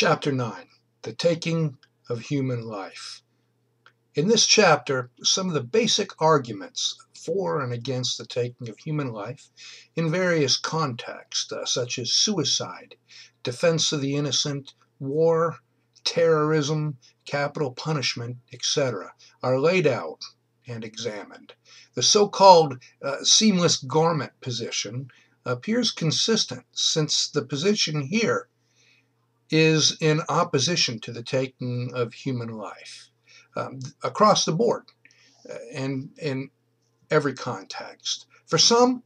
Chapter 9, The Taking of Human Life. In this chapter, some of the basic arguments for and against the taking of human life in various contexts, such as suicide, defense of the innocent, war, terrorism, capital punishment, etc., are laid out and examined. The so-called seamless garment position appears consistent, since the position here is in opposition to the taking of human life across the board and in every context. For some,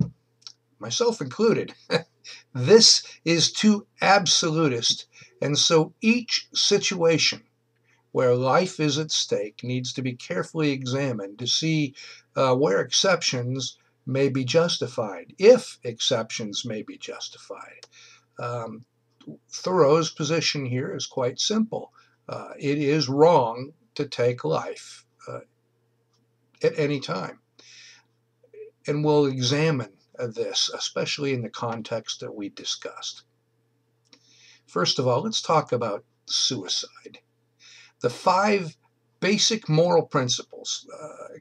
myself included, this is too absolutist, and so each situation where life is at stake needs to be carefully examined to see where exceptions may be justified, if exceptions may be justified. Thoreau's position here is quite simple. It is wrong to take life at any time. And we'll examine this, especially in the context that we discussed. First of all, let's talk about suicide. The 5 basic moral principles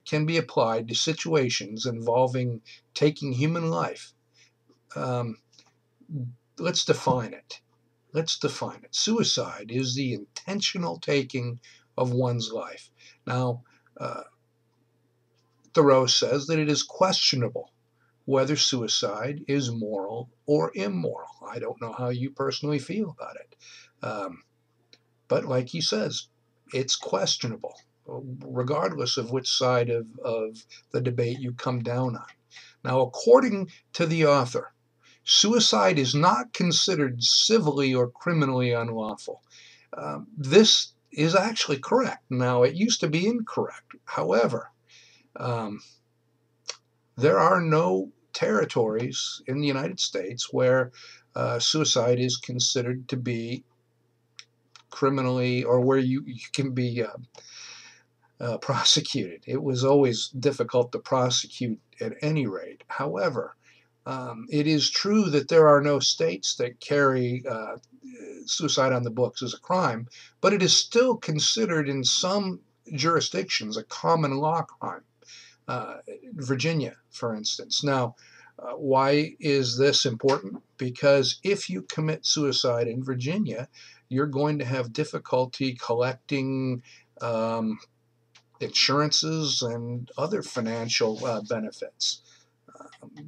can be applied to situations involving taking human life. Let's define it. Suicide is the intentional taking of one's life. Now, Thoreau says that it is questionable whether suicide is moral or immoral. I don't know how you personally feel about it. But like he says, it's questionable, regardless of which side of the debate you come down on. Now, according to the author, suicide is not considered civilly or criminally unlawful. This is actually correct. Now, it used to be incorrect. However, there are no territories in the United States where suicide is considered to be criminally, or where you can be prosecuted. It was always difficult to prosecute at any rate. However, it is true that there are no states that carry suicide on the books as a crime, but it is still considered in some jurisdictions a common law crime. Virginia, for instance. Now, why is this important? Because if you commit suicide in Virginia, you're going to have difficulty collecting insurances and other financial benefits.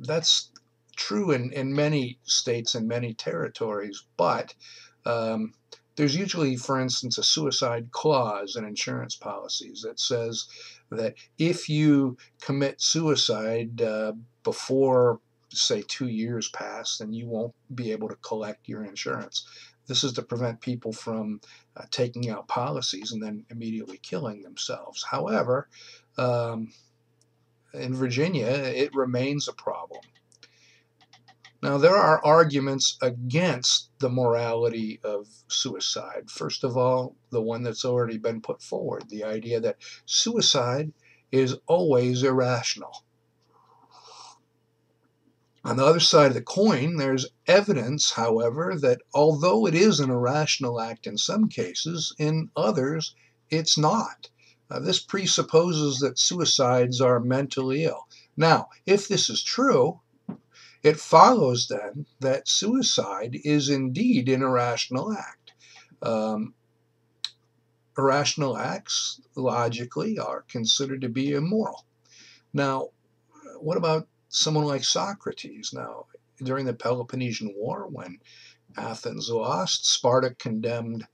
That's true in many states and many territories, but there's usually, for instance, a suicide clause in insurance policies that says that if you commit suicide before, say, 2 years pass, then you won't be able to collect your insurance. This is to prevent people from taking out policies and then immediately killing themselves. However, in Virginia, it remains a problem. Now, there are arguments against the morality of suicide. First of all, the one that's already been put forward, the idea that suicide is always irrational. On the other side of the coin, there's evidence, however, that although it is an irrational act in some cases, in others, it's not. This presupposes that suicides are mentally ill. Now, if this is true, it follows then that suicide is indeed an irrational act. Irrational acts, logically, are considered to be immoral. Now, what about someone like Socrates? Now, during the Peloponnesian War, when Athens lost, Sparta condemned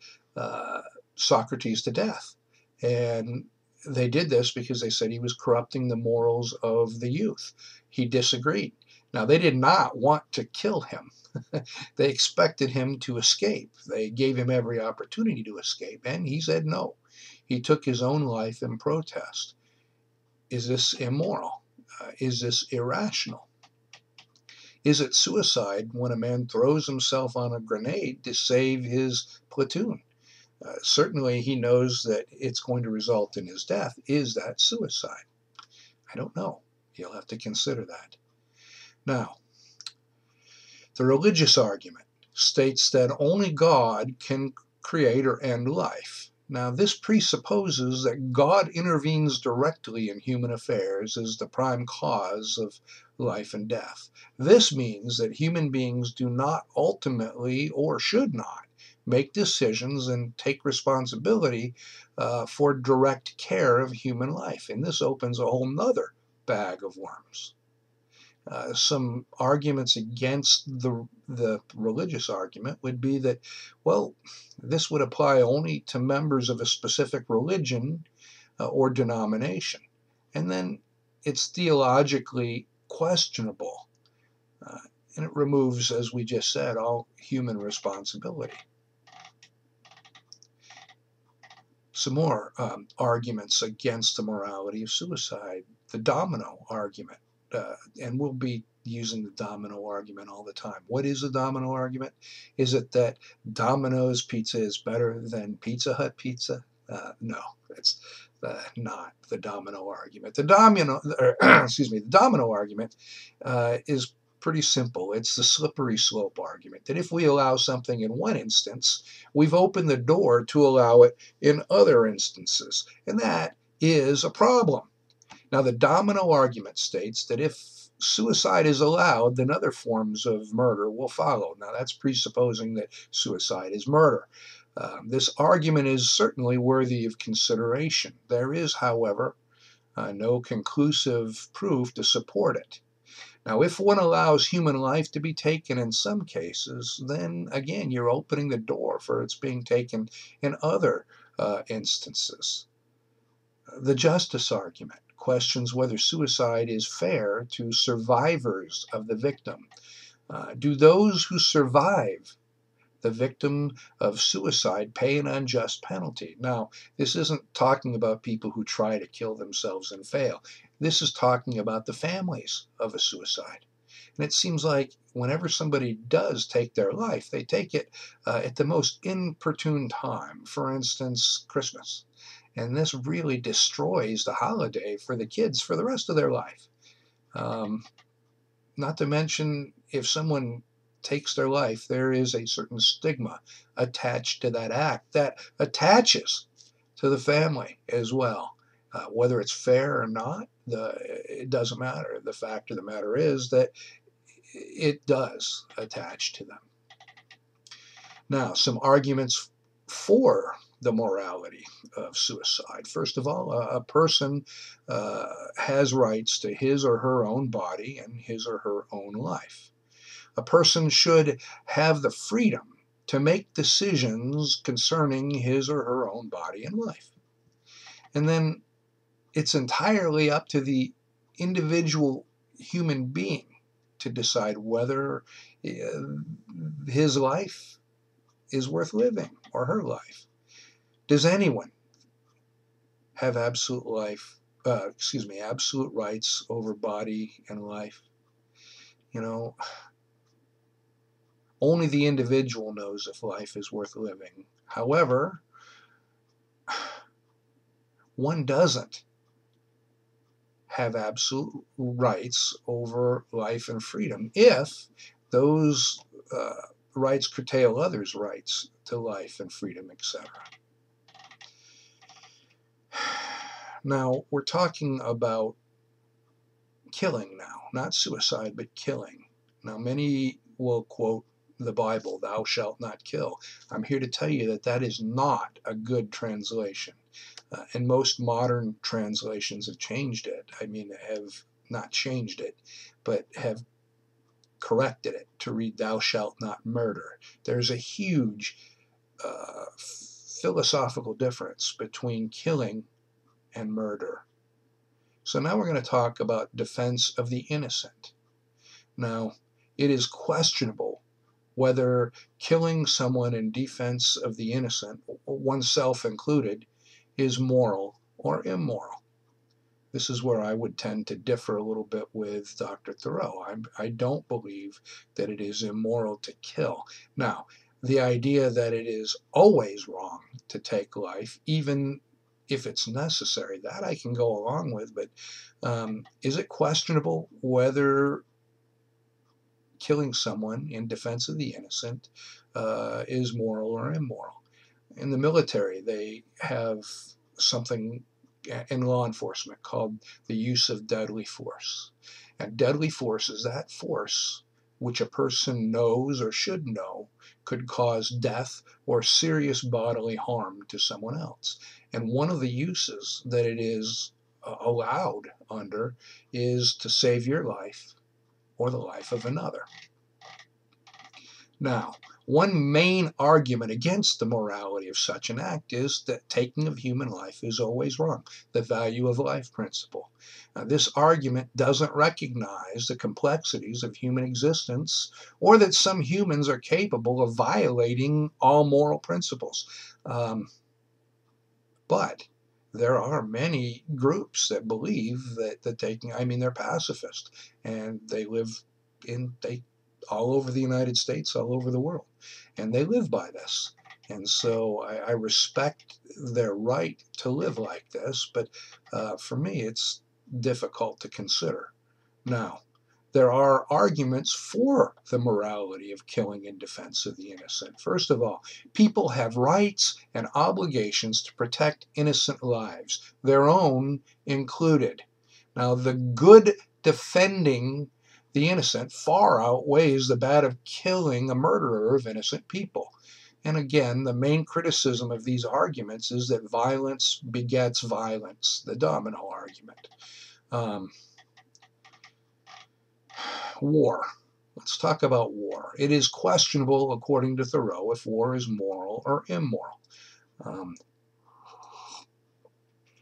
Socrates to death. And they did this because they said he was corrupting the morals of the youth. He disagreed. Now, they did not want to kill him. They expected him to escape. They gave him every opportunity to escape, and he said no. He took his own life in protest. Is this immoral? Is this irrational? Is it suicide when a man throws himself on a grenade to save his platoon? Certainly, he knows that it's going to result in his death. Is that suicide? I don't know. You'll have to consider that. Now, the religious argument states that only God can create or end life. Now, this presupposes that God intervenes directly in human affairs as the prime cause of life and death. This means that human beings do not ultimately, or should not, make decisions and take responsibility for direct care of human life. And this opens a whole nother bag of worms. Some arguments against the religious argument would be that, well, this would apply only to members of a specific religion or denomination. And then it's theologically questionable. Uh, and it removes, as we just said, all human responsibility. Some more arguments against the morality of suicide. The domino argument. And we'll be using the domino argument all the time. What is the domino argument? Is it that Domino's pizza is better than Pizza Hut pizza? No, it's not the domino argument. The domino argument is pretty simple. It's the slippery slope argument that if we allow something in one instance, we've opened the door to allow it in other instances, and that is a problem. Now, the domino argument states that if suicide is allowed, then other forms of murder will follow. Now, that's presupposing that suicide is murder. This argument is certainly worthy of consideration. There is, however, no conclusive proof to support it. Now, if one allows human life to be taken in some cases, then again, you're opening the door for its being taken in other instances. The justice argument questions whether suicide is fair to survivors of the victim. Do those who survive the victim of suicide pay an unjust penalty? Now, this isn't talking about people who try to kill themselves and fail. This is talking about the families of a suicide. And it seems like whenever somebody does take their life, they take it at the most inopportune time. For instance, Christmas. And this really destroys the holiday for the kids for the rest of their life. Not to mention, if someone takes their life, there is a certain stigma attached to that act that attaches to the family as well. Whether it's fair or not, it doesn't matter. The fact of the matter is that it does attach to them. Now, some arguments for the morality of suicide. First of all, a person has rights to his or her own body and his or her own life. A person should have the freedom to make decisions concerning his or her own body and life. And then it's entirely up to the individual human being to decide whether his life is worth living or her life. Does anyone have absolute rights over body and life? You know, only the individual knows if life is worth living. However, one doesn't have absolute rights over life and freedom if those rights curtail others' rights to life and freedom, etc. Now, we're talking about killing now, not suicide, but killing. Now, many will quote the Bible, "Thou shalt not kill." I'm here to tell you that that is not a good translation. And most modern translations have changed it. I mean, have not changed it, but have corrected it to read, "Thou shalt not murder." There's a huge philosophical difference between killing and murder. So now we're going to talk about defense of the innocent. Now, it is questionable whether killing someone in defense of the innocent, oneself included, is moral or immoral. This is where I would tend to differ a little bit with Dr. Thoreau. I don't believe that it is immoral to kill. Now, the idea that it is always wrong to take life, even if it's necessary, that I can go along with, but is it questionable whether killing someone in defense of the innocent is moral or immoral? In the military, they have something in law enforcement called the use of deadly force. And deadly force is that force which a person knows or should know could cause death or serious bodily harm to someone else. And one of the uses that it is allowed under is to save your life or the life of another. Now, one main argument against the morality of such an act is that taking of human life is always wrong, the value of life principle. Now, this argument doesn't recognize the complexities of human existence or that some humans are capable of violating all moral principles. But there are many groups that believe that the taking, I mean, they're pacifist and they live all over the United States, all over the world, and they live by this. And so I respect their right to live like this, but for me, it's difficult to consider. Now, there are arguments for the morality of killing in defense of the innocent. First of all, people have rights and obligations to protect innocent lives, their own included. Now, the good defending the innocent far outweighs the bad of killing a murderer of innocent people. And again, the main criticism of these arguments is that violence begets violence, the domino argument. War. Let's talk about war. It is questionable, according to Thoreau, if war is moral or immoral.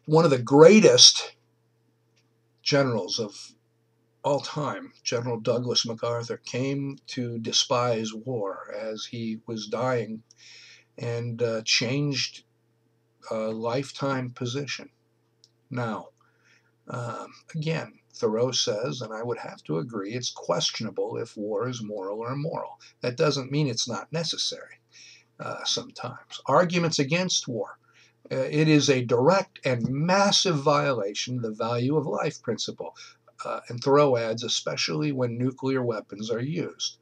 One of the greatest generals of all time, General Douglas MacArthur, came to despise war as he was dying and changed a lifetime position. Now, again, Thoreau says, and I would have to agree, it's questionable if war is moral or immoral. That doesn't mean it's not necessary sometimes. Arguments against war. It is a direct and massive violation of the value of life principle. And Thoreau adds, especially when nuclear weapons are used.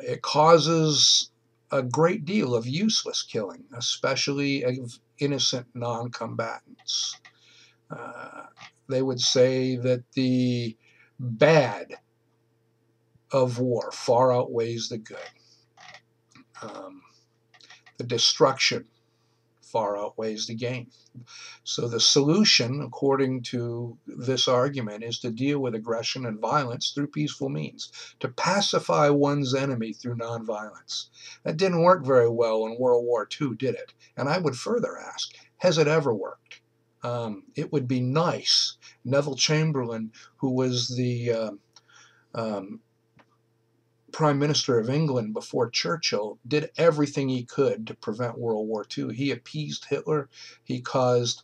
It causes a great deal of useless killing, especially of innocent non-combatants. They would say that the bad of war far outweighs the good. The destruction far outweighs the gain. So the solution, according to this argument, is to deal with aggression and violence through peaceful means, to pacify one's enemy through nonviolence. That didn't work very well in World War II, did it? And I would further ask, has it ever worked? It would be nice. Neville Chamberlain, who was the Prime Minister of England before Churchill, did everything he could to prevent World War II. He appeased Hitler. He caused,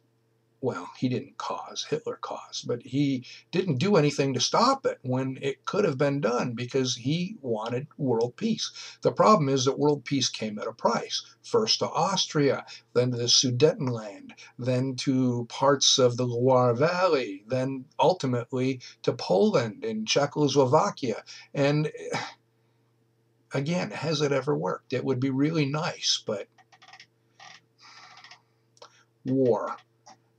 well, he didn't cause, Hitler caused, but he didn't do anything to stop it when it could have been done because he wanted world peace. The problem is that world peace came at a price. First to Austria, then to the Sudetenland, then to parts of the Loire Valley, then ultimately to Poland and Czechoslovakia. And again, has it ever worked? It would be really nice, but war.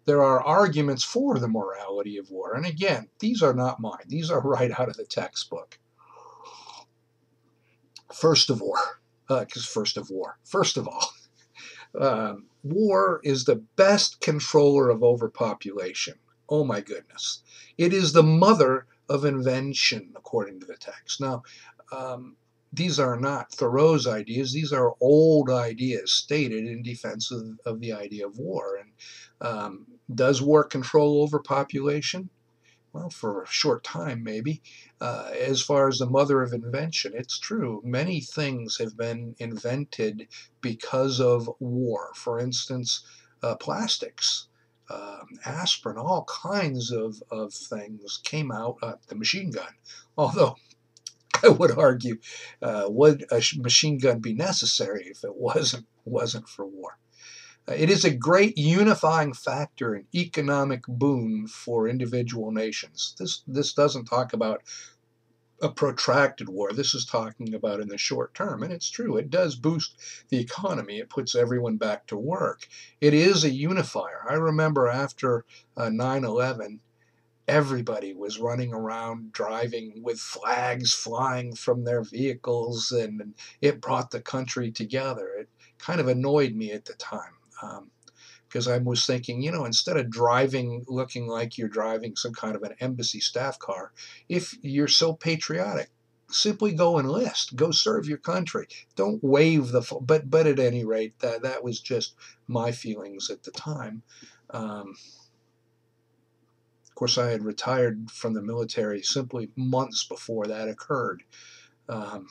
There are arguments for the morality of war. And again, these are not mine. These are right out of the textbook. First of all, war is the best controller of overpopulation. Oh my goodness. It is the mother of invention, according to the text. Now, these are not Thoreau's ideas. These are old ideas stated in defense of the idea of war. And does war control overpopulation? Well, for a short time, maybe. As far as the mother of invention, it's true. Many things have been invented because of war. For instance, plastics, aspirin, all kinds of things came out. The machine gun, although I would argue, would a machine gun be necessary if it wasn't for war? It is a great unifying factor and economic boon for individual nations. This doesn't talk about a protracted war. This is talking about in the short term, and it's true. It does boost the economy. It puts everyone back to work. It is a unifier. I remember after 9/11, everybody was running around driving with flags flying from their vehicles, and it brought the country together. It kind of annoyed me at the time. Because I was thinking, instead of driving looking like you're driving some kind of an embassy staff car, if you're so patriotic, simply go enlist, go serve your country. Don't wave the. But at any rate, that was just my feelings at the time. Of course, I had retired from the military simply months before that occurred. Um,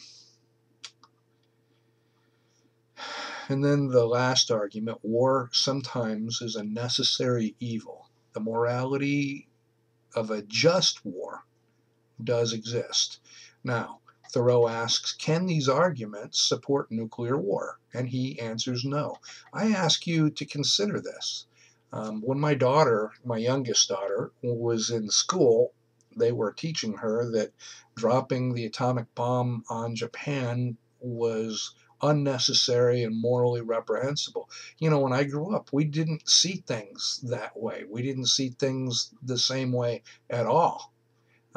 and then the last argument: war sometimes is a necessary evil. The morality of a just war does exist. Now, Thoreau asks, can these arguments support nuclear war? And he answers no. I ask you to consider this. When my youngest daughter, was in school, they were teaching her that dropping the atomic bomb on Japan was unnecessary and morally reprehensible. When I grew up, we didn't see things that way. We didn't see things the same way at all.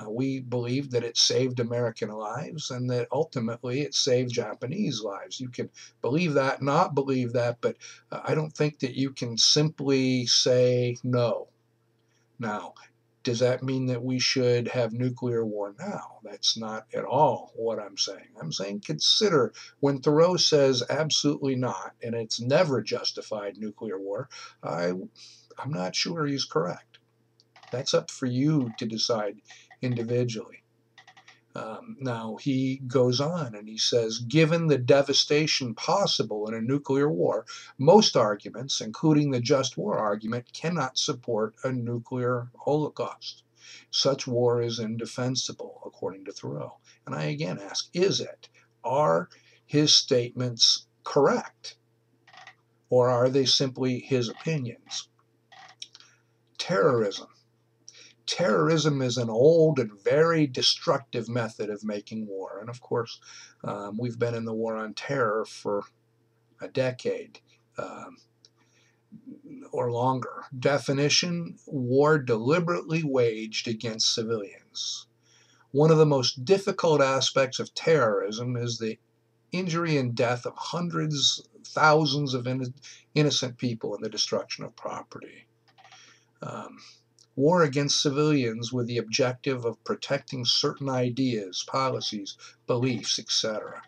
We believed that it saved American lives and that ultimately it saved Japanese lives. You can believe that, not believe that, but I don't think that you can simply say no. Now, does that mean that we should have nuclear war now? That's not at all what I'm saying. I'm saying consider when Thoreau says absolutely not, and it's never justified nuclear war, I'm not sure he's correct. That's up for you to decide individually. Now, he goes on and he says, given the devastation possible in a nuclear war, most arguments, including the just war argument, cannot support a nuclear holocaust. Such war is indefensible, according to Thoreau. And I again ask, is it? Are his statements correct? Or are they simply his opinions? Terrorism. Terrorism is an old and very destructive method of making war. And of course, we've been in the war on terror for a decade or longer. Definition: war deliberately waged against civilians. One of the most difficult aspects of terrorism is the injury and death of hundreds, thousands of innocent people and the destruction of property. Um, War against civilians with the objective of protecting certain ideas, policies, beliefs, etc.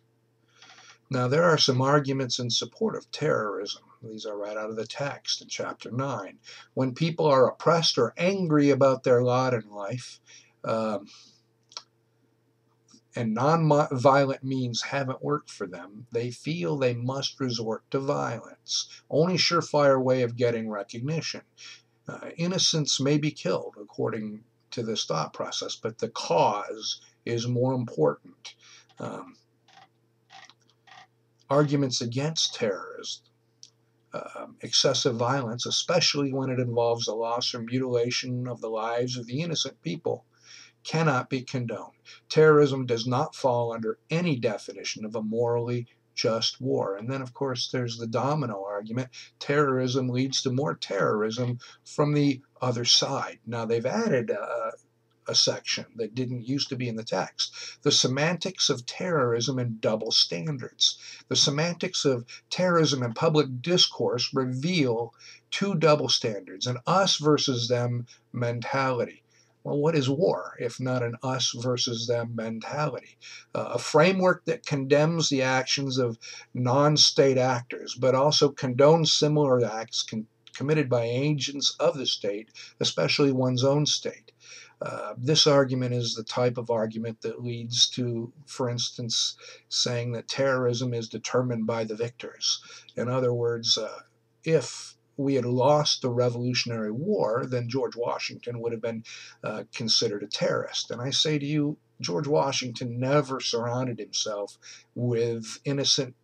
Now, there are some arguments in support of terrorism. These are right out of the text in chapter 9. When people are oppressed or angry about their lot in life, and non-violent means haven't worked for them, they feel they must resort to violence. Only surefire way of getting recognition. Innocents may be killed, according to this thought process, but the cause is more important. Arguments against terrorism, excessive violence, especially when it involves the loss or mutilation of the lives of the innocent people, cannot be condoned. Terrorism does not fall under any definition of a morally just war. And then, of course, there's the domino argument. Terrorism leads to more terrorism from the other side. Now, they've added a section that didn't used to be in the text. The semantics of terrorism and double standards. The semantics of terrorism and public discourse reveal two double standards, an us versus them mentality. Well, what is war if not an us versus them mentality? A framework that condemns the actions of non-state actors, but also condones similar acts committed by agents of the state, especially one's own state. This argument is the type of argument that leads to, for instance, saying that terrorism is determined by the victors. In other words, if we had lost the Revolutionary War, then George Washington would have been considered a terrorist. And I say to you, George Washington never surrounded himself with innocent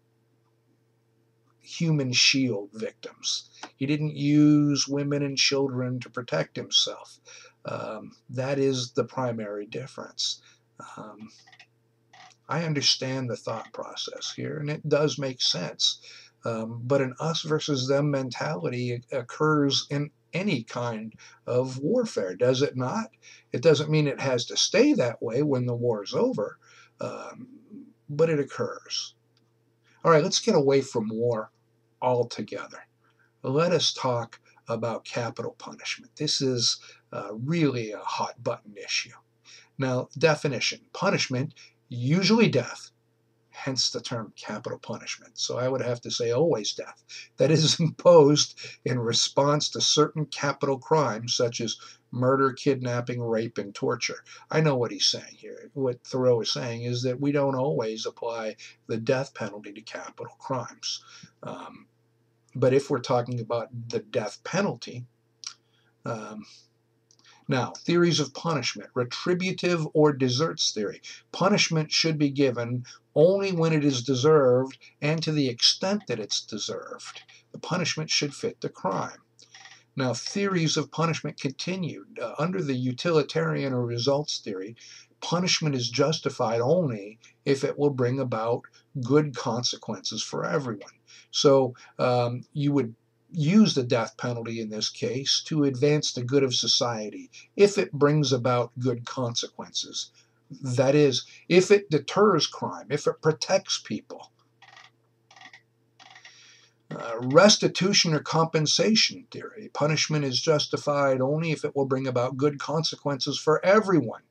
human shield victims. He didn't use women and children to protect himself. That is the primary difference. Um, I understand the thought process here, and it does make sense. But an us versus them mentality occurs in any kind of warfare, does it not? It doesn't mean it has to stay that way when the war is over, um, but it occurs. All right, let's get away from war altogether. Let us talk about capital punishment. This is really a hot button issue. Now, definition: punishment, usually death, hence the term capital punishment. So I would have to say always death. That is imposed in response to certain capital crimes such as murder, kidnapping, rape, and torture. I know what he's saying here. What Thoreau is saying is that we don't always apply the death penalty to capital crimes. But if we're talking about the death penalty, um, now, theories of punishment: retributive or deserts theory. Punishment should be given only when it is deserved and to the extent that it's deserved. The punishment should fit the crime. Now, theories of punishment continued. Under the utilitarian or results theory, punishment is justified only if it will bring about good consequences for everyone. So you would use the death penalty in this case to advance the good of society if it brings about good consequences. That is, if it deters crime, if it protects people. Restitution or compensation theory. Punishment is justified only if it will bring about good consequences for everyone.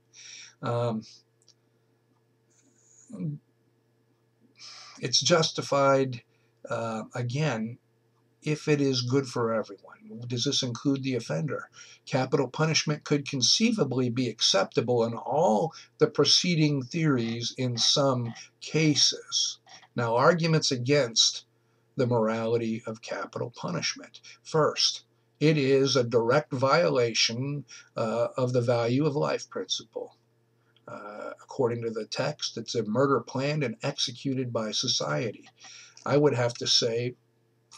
It's justified, again, if it is good for everyone. Does this include the offender? Capital punishment could conceivably be acceptable in all the preceding theories in some cases. Now, arguments against the morality of capital punishment. First, it is a direct violation of the value of life principle. According to the text, it's a murder planned and executed by society. I would have to say,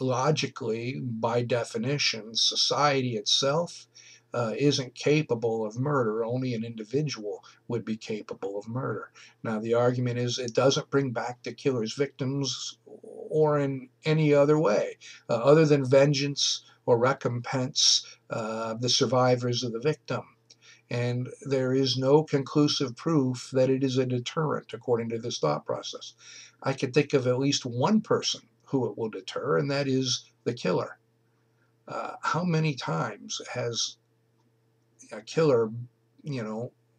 logically, by definition, society itself isn't capable of murder. Only an individual would be capable of murder. Now, the argument is it doesn't bring back the killer's victims or in any other way, other than vengeance or recompense the survivors of the victim. And there is no conclusive proof that it is a deterrent, according to this thought process. I can think of at least one person who it will deter, and that is the killer. How many times has a killer,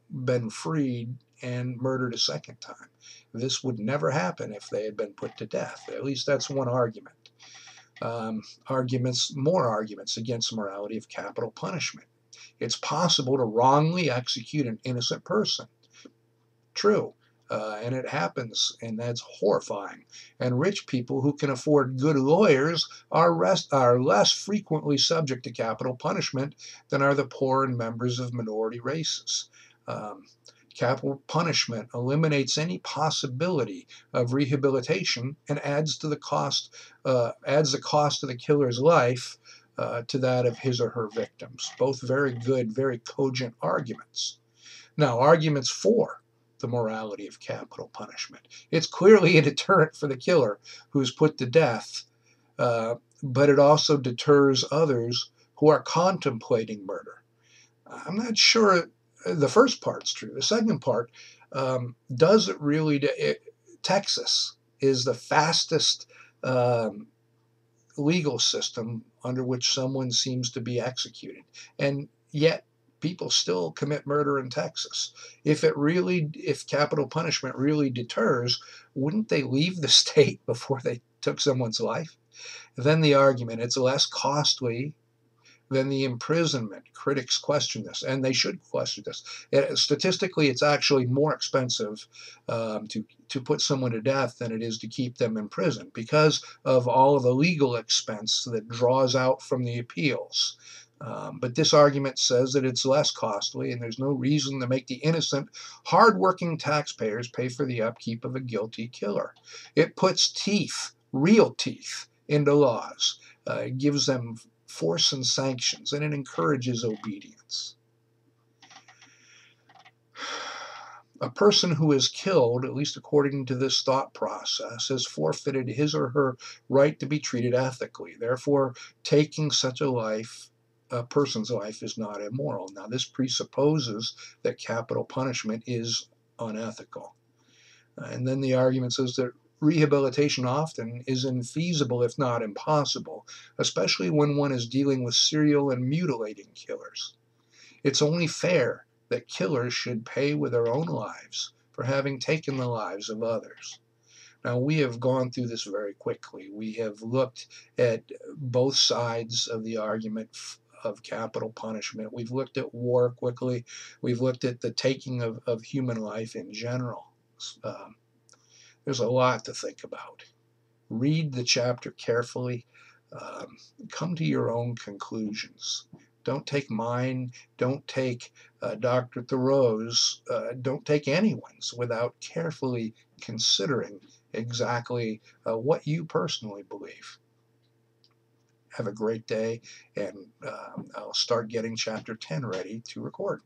been freed and murdered a second time? This would never happen if they had been put to death. At least that's one argument. More arguments against the morality of capital punishment. It's possible to wrongly execute an innocent person. True. And it happens, and that's horrifying. And rich people who can afford good lawyers are less frequently subject to capital punishment than are the poor and members of minority races. Capital punishment eliminates any possibility of rehabilitation and adds the cost of the killer's life to that of his or her victims. Both very good, very cogent arguments. Now, arguments for the morality of capital punishment. It's clearly a deterrent for the killer who's put to death, but it also deters others who are contemplating murder. I'm not sure the first part's true. The second part, does it really? Texas is the fastest legal system under which someone seems to be executed, and yet people still commit murder in Texas. If capital punishment really deters, wouldn't they leave the state before they took someone's life? Then the argument: it's less costly than the imprisonment. Critics question this, and they should question this. Statistically, it's actually more expensive to put someone to death than it is to keep them in prison because of all of the legal expense that draws out from the appeals. But this argument says that it's less costly, and there's no reason to make the innocent, hardworking taxpayers pay for the upkeep of a guilty killer. It puts teeth, real teeth, into laws. It gives them force and sanctions, and it encourages obedience. A person who is killed, at least according to this thought process, has forfeited his or her right to be treated ethically. Therefore, taking such a person's life, is not immoral. Now, this presupposes that capital punishment is unethical. And then the argument says that rehabilitation often is infeasible, if not impossible, especially when one is dealing with serial and mutilating killers. It's only fair that killers should pay with their own lives for having taken the lives of others. Now, we have gone through this very quickly. We have looked at both sides of the argument of capital punishment. We've looked at war quickly. We've looked at the taking of human life in general. Um, there's a lot to think about. Read the chapter carefully. Um, Come to your own conclusions. Don't take mine. Don't take Dr. Thoreau's. Don't take anyone's without carefully considering exactly what you personally believe. Have a great day, and I'll start getting chapter 10 ready to record.